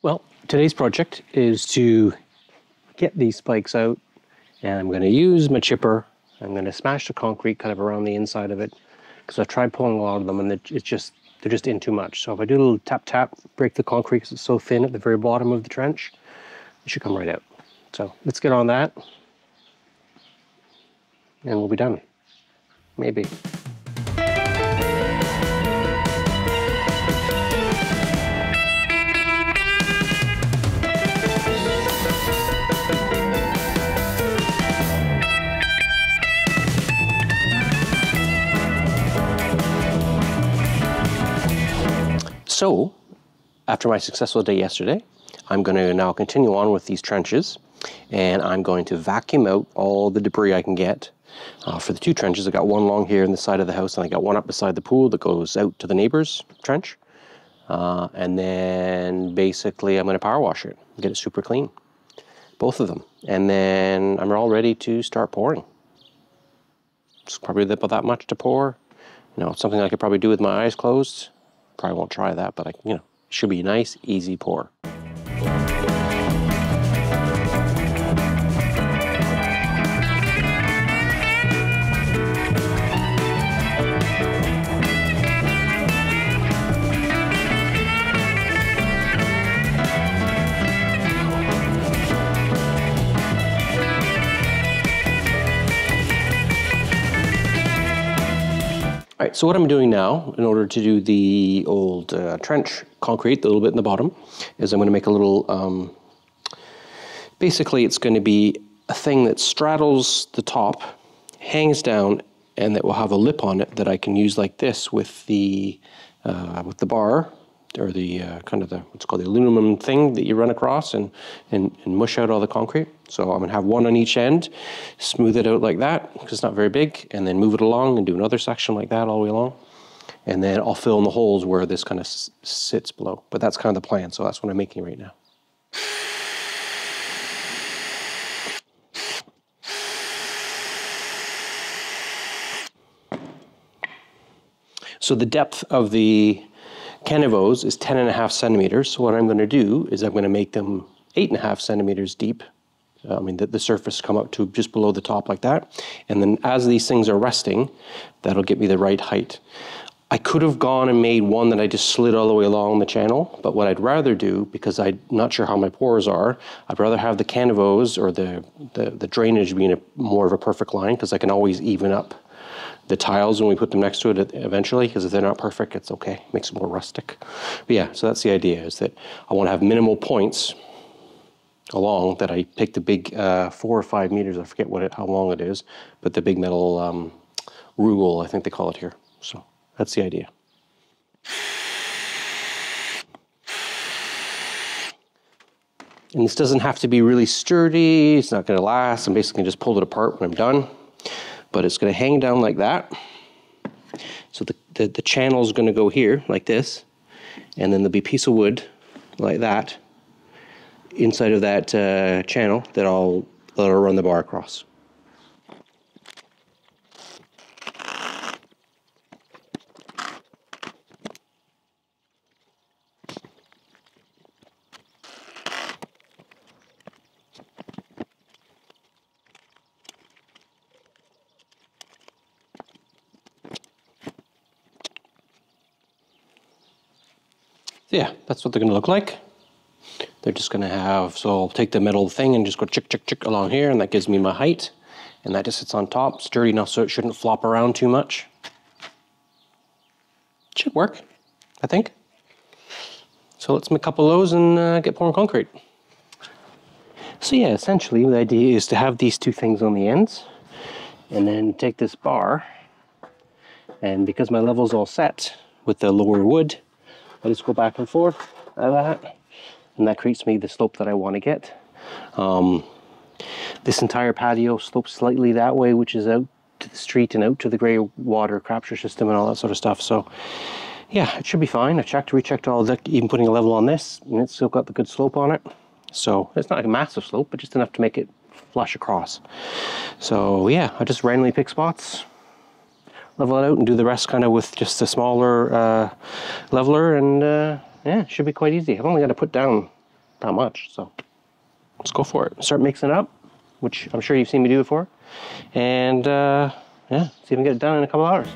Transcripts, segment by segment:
Well, today's project is to get these spikes out, and I'm going to use my chipper. I'm going to smash the concrete kind of around the inside of it, because I've tried pulling a lot of them and they're just in too much. So if I do a little tap tap, break the concrete because it's so thin at the very bottom of the trench, it should come right out. So let's get on that and we'll be done. Maybe. So, after my successful day yesterday, I'm going to now continue on with these trenches, and I'm going to vacuum out all the debris I can get. For the two trenches, I got one along here in the side of the house, and I got one up beside the pool that goes out to the neighbor's trench. And then basically I'm going to power wash it, get it super clean, both of them. And then I'm all ready to start pouring. It's probably about that much to pour. You know, something I could probably do with my eyes closed. Probably won't try that, but it should be a nice, easy pour. All right, so what I'm doing now, in order to do the old trench concrete, a little bit in the bottom, is I'm going to make a little, basically it's going to be a thing that straddles the top, hangs down, and that will have a lip on it that I can use like this with the bar, or the kind of what's called the aluminum thing that you run across and mush out all the concrete. So I'm going to have one on each end, smooth it out like that, because it's not very big, and then move it along and do another section like that all the way along. And then I'll fill in the holes where this kind of sits below. But that's kind of the plan, so that's what I'm making right now. So the depth of the canavos is 10.5 centimeters. So what I'm going to do is I'm going to make them 8.5 centimeters deep. The surface come up to just below the top like that. And then as these things are resting, that'll get me the right height. I could have gone and made one that I just slid all the way along the channel, but what I'd rather do, because I'm not sure how my pores are, I'd rather have the canavos or the drainage being more of a perfect line, because I can always even up the tiles when we put them next to it eventually, because if they're not perfect, it's okay. Makes it more rustic. But yeah, so that's the idea, is that I want to have minimal points along that I pick the big 4 or 5 meters, I forget how long it is, but the big metal rule, I think they call it here. So that's the idea. And this doesn't have to be really sturdy, it's not going to last. I'm basically just pull it apart when I'm done. But it's going to hang down like that. So the channel is going to go here like this, and then there'll be a piece of wood like that inside of that channel that I'll run the bar across. Yeah, that's what they're going to look like. They're just going to have, so I'll take the metal thing and just go chick, chick, chick along here, and that gives me my height. And that just sits on top, sturdy enough so it shouldn't flop around too much. Should work, I think. So let's make a couple of those and get pouring concrete. So yeah, essentially the idea is to have these two things on the ends, and then take this bar, and because my level's all set with the lower wood, I just go back and forth like that, and that creates me the slope that I want to get. This entire patio slopes slightly that way, which is out to the street and out to the grey water capture system and all that sort of stuff. So yeah, it should be fine. I've rechecked all that, even putting a level on this, and it's still got the good slope on it. So it's not like a massive slope, but just enough to make it flush across. So yeah, I just randomly pick spots, level it out, and do the rest kind of with just a smaller leveler, and yeah, it should be quite easy. I've only got to put down not much. So let's go for it. Start mixing it up, which I'm sure you've seen me do before. And yeah, see if we can get it done in a couple hours.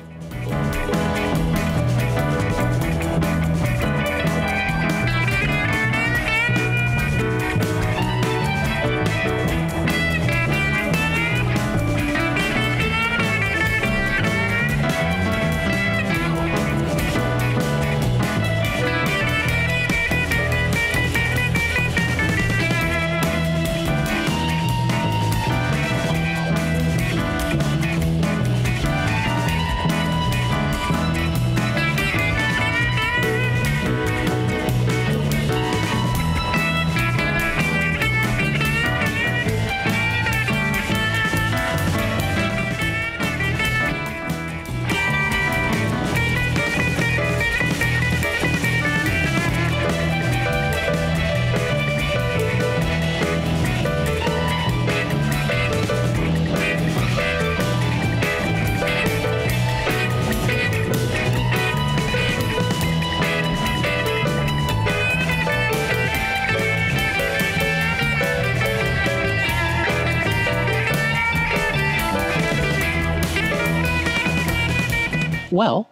Well,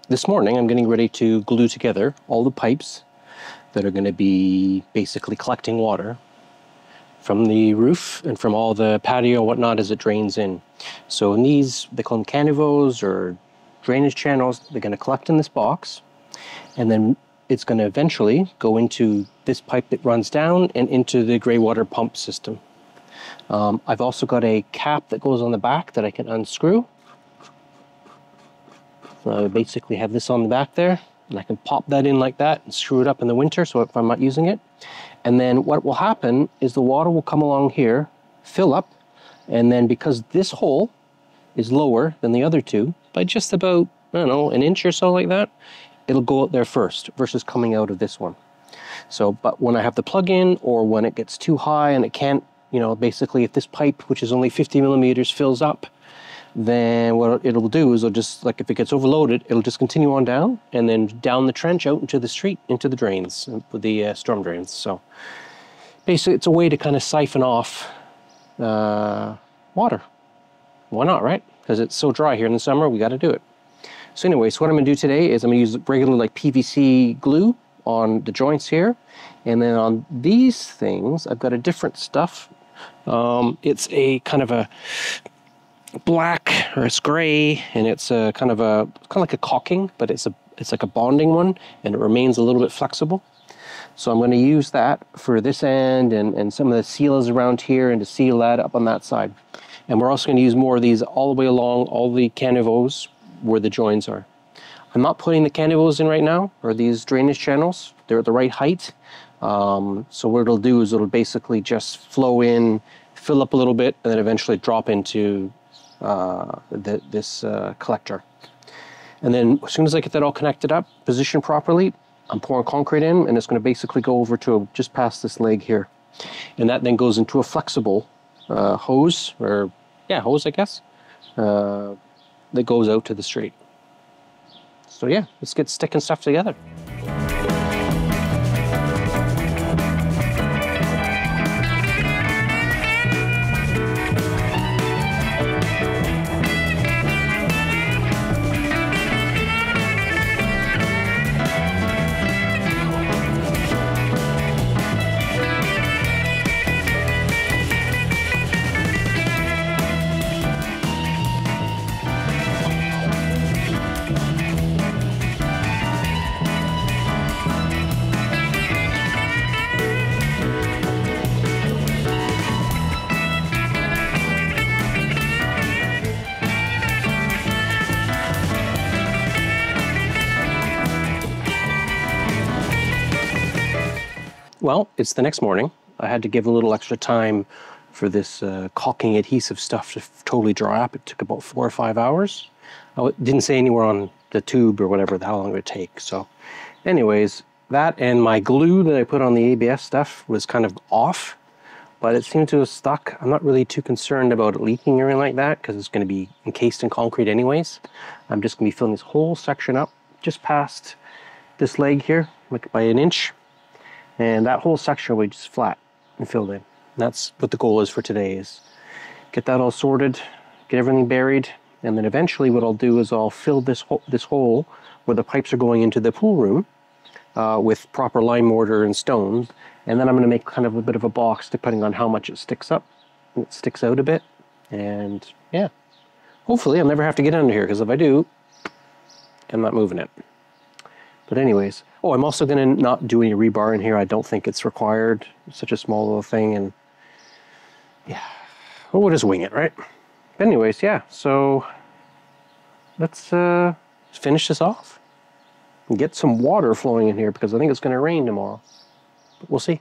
this morning I'm getting ready to glue together all the pipes that are going to be basically collecting water from the roof and from all the patio and whatnot as it drains in. So in these, they call them canivos or drainage channels. They're going to collect in this box, and then it's going to eventually go into this pipe that runs down and into the gray water pump system. I've also got a cap that goes on the back that I can unscrew. So I basically have this on the back there, and I can pop that in like that and screw it up in the winter so if I'm not using it. And then what will happen is the water will come along here, fill up, and then because this hole is lower than the other two by just about, I don't know, an inch or so like that, it'll go out there first versus coming out of this one. So, but when I have the plug in, or when it gets too high and it can't, you know, basically if this pipe, which is only 50 millimeters, fills up, then what it'll do is it'll just, like if it gets overloaded, it'll just continue on down and then down the trench out into the street, into the drains, with the storm drains. So basically it's a way to kind of siphon off water. Why not, right? Because it's so dry here in the summer, we got to do it. So anyway, so what I'm going to do today is I'm going to use regular like PVC glue on the joints here. And then on these things, I've got a different stuff. It's a kind of a black, or it's gray, and it's a kind of like a caulking, but it's like a bonding one, and it remains a little bit flexible. So I'm going to use that for this end and some of the seals around here, and to seal that up on that side. And we're also going to use more of these all the way along all the canivos where the joins are. I'm not putting the canivos in right now, or these drainage channels. They're at the right height. So what it'll do is it'll basically just flow in, fill up a little bit, and then eventually drop into this collector. And then as soon as I get that all connected up, positioned properly, I'm pouring concrete in, and it's going to basically go over to just past this leg here. And that then goes into a flexible hose, or yeah, hose I guess, that goes out to the street. So yeah, let's get sticking stuff together. Well, it's the next morning. I had to give a little extra time for this caulking adhesive stuff to totally dry up. It took about 4 or 5 hours. It didn't say anywhere on the tube or whatever how long it would take. So anyways, that and my glue that I put on the ABS stuff was kind of off, but it seemed to have stuck. I'm not really too concerned about it leaking or anything like that because it's going to be encased in concrete anyways. I'm just going to be filling this whole section up just past this leg here, like by an inch. And that whole section will be just flat and filled in. And that's what the goal is for today, is get that all sorted, get everything buried, and then eventually what I'll do is I'll fill this hole where the pipes are going into the pool room with proper lime mortar and stone, and then I'm going to make kind of a bit of a box depending on how much it sticks up. It sticks out a bit, and yeah, hopefully I'll never have to get under here, because if I do, I'm not moving it. But anyways, oh, I'm also going to not do any rebar in here. I don't think it's required. It's such a small little thing, and yeah, well, we'll just wing it, right? But anyways, yeah, so let's finish this off and get some water flowing in here, because I think it's going to rain tomorrow. But we'll see.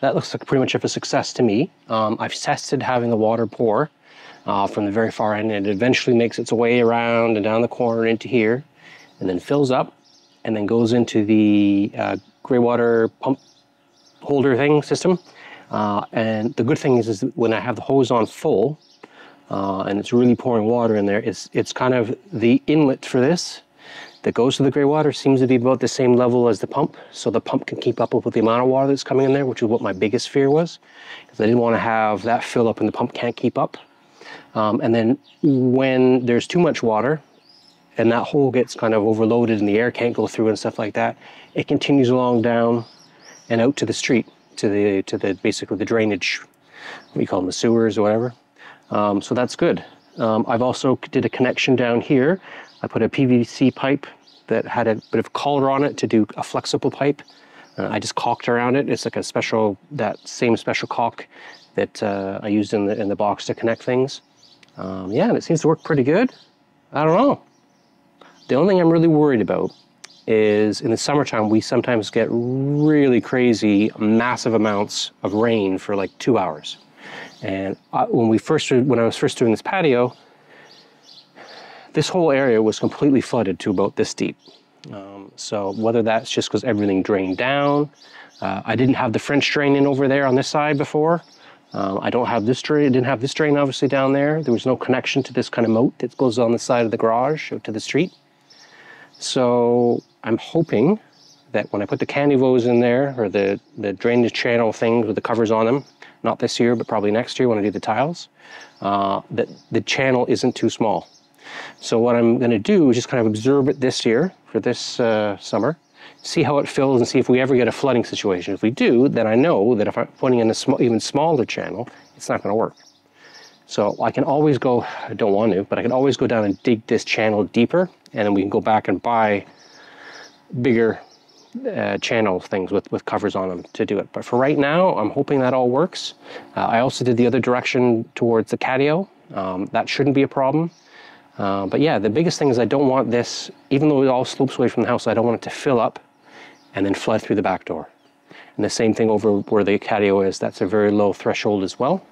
That looks like pretty much of a success to me. I've tested having the water pour from the very far end, and it eventually makes its way around and down the corner into here, and then fills up, and then goes into the gray water pump holder thing system. And the good thing is when I have the hose on full, and it's really pouring water in there, it's kind of the inlet for this that goes to the gray water seems to be about the same level as the pump, so the pump can keep up with the amount of water that's coming in there, which is what my biggest fear was, because I didn't want to have that fill up and the pump can't keep up. And then when there's too much water and that hole gets kind of overloaded and the air can't go through and stuff like that, it continues along down and out to the street, to the basically the drainage, what you call them, the sewers or whatever. So that's good. I've also did a connection down here. I put a PVC pipe that had a bit of collar on it to do a flexible pipe. I just caulked around it. It's like a special, that same special caulk that I used in the box to connect things. Yeah, and it seems to work pretty good. I don't know. The only thing I'm really worried about is in the summertime, we sometimes get really crazy, massive amounts of rain for like 2 hours. And when I was first doing this patio, this whole area was completely flooded to about this deep. So whether that's just because everything drained down, I didn't have the French drain in over there on this side before. I don't have this drain, didn't have this drain obviously down there. There was no connection to this kind of moat that goes on the side of the garage out to the street. So I'm hoping that when I put the canivos in there, or the drainage channel things with the covers on them, not this year, but probably next year when I do the tiles, that the channel isn't too small. So what I'm going to do is just kind of observe it this year, for this summer, see how it fills and see if we ever get a flooding situation. If we do, then I know that if I'm putting in a even smaller channel, it's not going to work. So I can always go, I don't want to, but I can always go down and dig this channel deeper, and then we can go back and buy bigger channel things with covers on them to do it. But for right now, I'm hoping that all works. I also did the other direction towards the catio. That shouldn't be a problem. But yeah, the biggest thing is I don't want this, even though it all slopes away from the house, I don't want it to fill up and then flood through the back door. And the same thing over where the catio is. That's a very low threshold as well.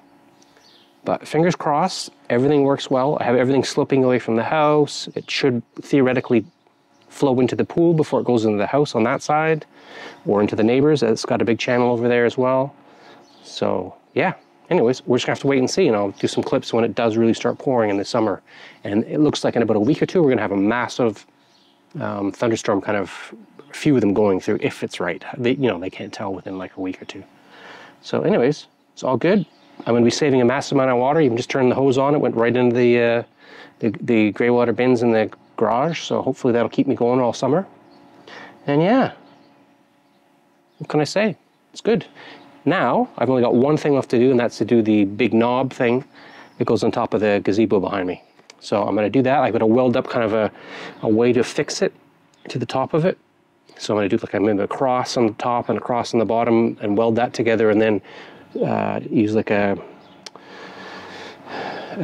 But fingers crossed, everything works well. I have everything sloping away from the house. It should theoretically flow into the pool before it goes into the house on that side, or into the neighbors. It's got a big channel over there as well. So yeah, anyways, we're just gonna have to wait and see, and I'll do some clips when it does really start pouring in the summer. And it looks like in about a week or two, we're gonna have a massive thunderstorm, kind of a few of them going through, if it's right. They can't tell within like a week or two. So anyways, it's all good. I'm going to be saving a massive amount of water. You can just turn the hose on. It went right into the gray water bins in the garage. So hopefully that'll keep me going all summer. And yeah, what can I say? It's good. Now, I've only got one thing left to do, and that's to do the big knob thing that goes on top of the gazebo behind me. So I'm going to do that. I've got to weld up kind of a way to fix it to the top of it. So I'm going to do like maybe a cross on the top and a cross on the bottom and weld that together, and then use like a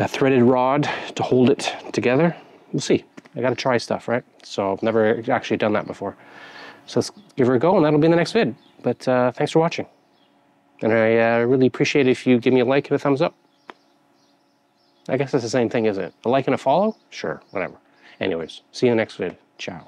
threaded rod to hold it together. We'll see. I got to try stuff, right? So I've never actually done that before. So let's give her a go, and that'll be in the next vid. But thanks for watching. And I really appreciate it if you give me a like and a thumbs up. I guess that's the same thing, isn't it? A like and a follow? Sure, whatever. Anyways, see you in the next vid. Ciao.